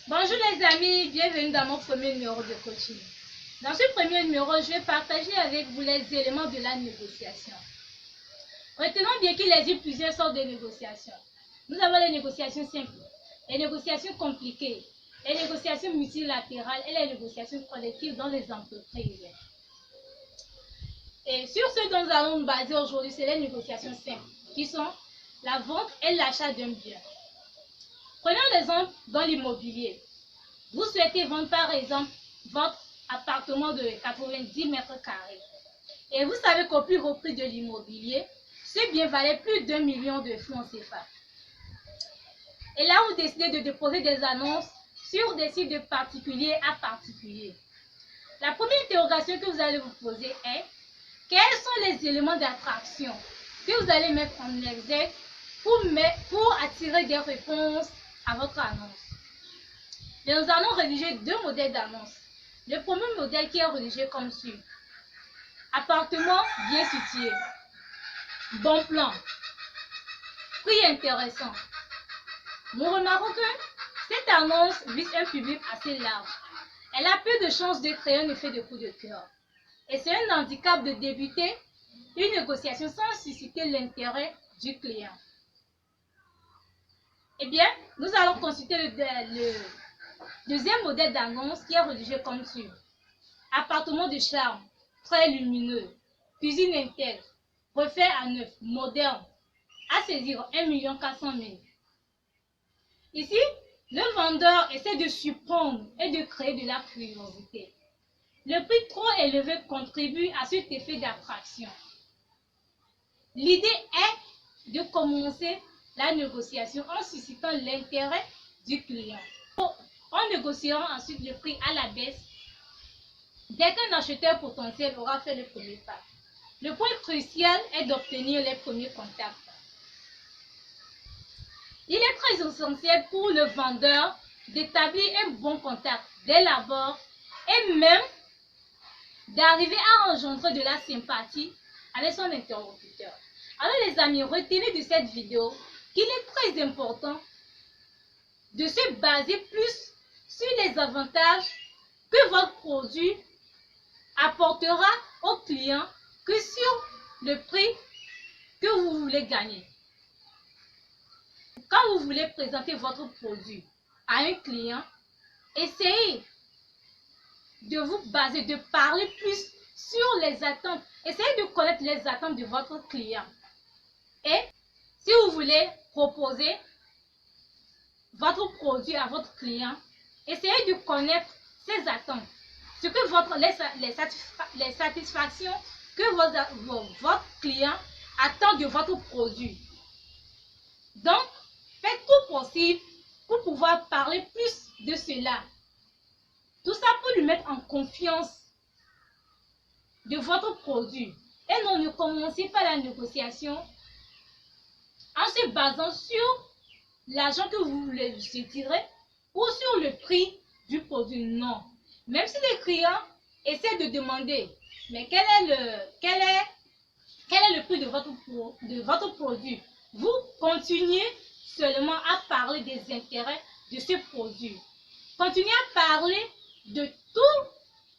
Bonjour les amis, bienvenue dans mon premier numéro de coaching. Dans ce premier numéro, je vais partager avec vous les éléments de la négociation. Retenons bien qu'il existe plusieurs sortes de négociations. Nous avons les négociations simples, les négociations compliquées, les négociations multilatérales et les négociations collectives dans les entreprises. Et sur ce dont nous allons nous baser aujourd'hui, c'est les négociations simples, qui sont la vente et l'achat d'un bien. Prenons l'exemple dans l'immobilier. Vous souhaitez vendre par exemple votre appartement de 90 mètres carrés. Et vous savez qu'au plus haut prix de l'immobilier, ce bien valait plus d'1 million de francs CFA. Et là, vous décidez de déposer des annonces sur des sites de particulier à particulier. La première interrogation que vous allez vous poser est: quels sont les éléments d'attraction que vous allez mettre en exergue pour attirer des réponses à votre annonce? Et nous allons rédiger deux modèles d'annonce. Le premier modèle qui est rédigé comme suit: appartement bien situé, bon plan, prix intéressant. Nous remarquons que cette annonce vise un public assez large. Elle a peu de chances de créer un effet de coup de cœur. Et c'est un handicap de débuter une négociation sans susciter l'intérêt du client. Eh bien, nous allons consulter le deuxième modèle d'annonce qui est rédigé comme suit: appartement de charme, très lumineux, cuisine intègre, refait à neuf, moderne, à saisir 1 400 000. Ici, le vendeur essaie de surprendre et de créer de la curiosité. Le prix trop élevé contribue à cet effet d'attraction. L'idée est de commencer la négociation en suscitant l'intérêt du client, en négociant ensuite le prix à la baisse dès qu'un acheteur potentiel aura fait le premier pas. Le point crucial est d'obtenir les premiers contacts. Il est très essentiel pour le vendeur d'établir un bon contact dès l'abord et même d'arriver à engendrer de la sympathie avec son interlocuteur. Alors les amis, retenez de cette vidéo qu'il est très important de se baser plus sur les avantages que votre produit apportera au client que sur le prix que vous voulez gagner. Quand vous voulez présenter votre produit à un client, essayez de vous baser, de parler plus sur les attentes. Essayez de connaître les attentes de votre client. Et si vous voulez proposer votre produit à votre client, essayez de connaître ses attentes, ce que les satisfactions que votre client attend de votre produit. Donc, faites tout possible pour pouvoir parler plus de cela. Tout ça pour lui mettre en confiance de votre produit. Et non, ne commencez pas la négociation en se basant sur l'argent que vous voulez retirer ou sur le prix du produit. Non. Même si les clients essaient de demander, mais quel est le prix de votre produit, vous continuez seulement à parler des intérêts de ce produit. Continuez à parler de tout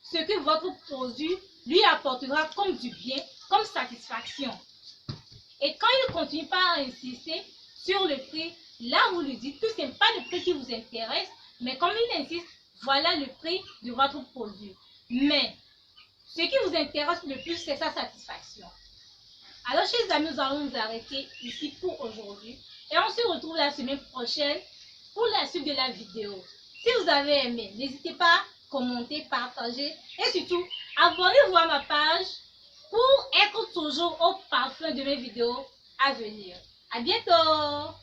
ce que votre produit lui apportera comme du bien, comme satisfaction. Et quand il ne continue pas à insister sur le prix, là vous lui dites que ce n'est pas le prix qui vous intéresse, mais comme il insiste, voilà le prix de votre produit. Mais ce qui vous intéresse le plus, c'est sa satisfaction. Alors, chers amis, nous allons nous arrêter ici pour aujourd'hui. Et on se retrouve la semaine prochaine pour la suite de la vidéo. Si vous avez aimé, n'hésitez pas à commenter, partager et surtout, abonnez-vous à ma page pour être toujours au parfum de mes vidéos à venir. À bientôt!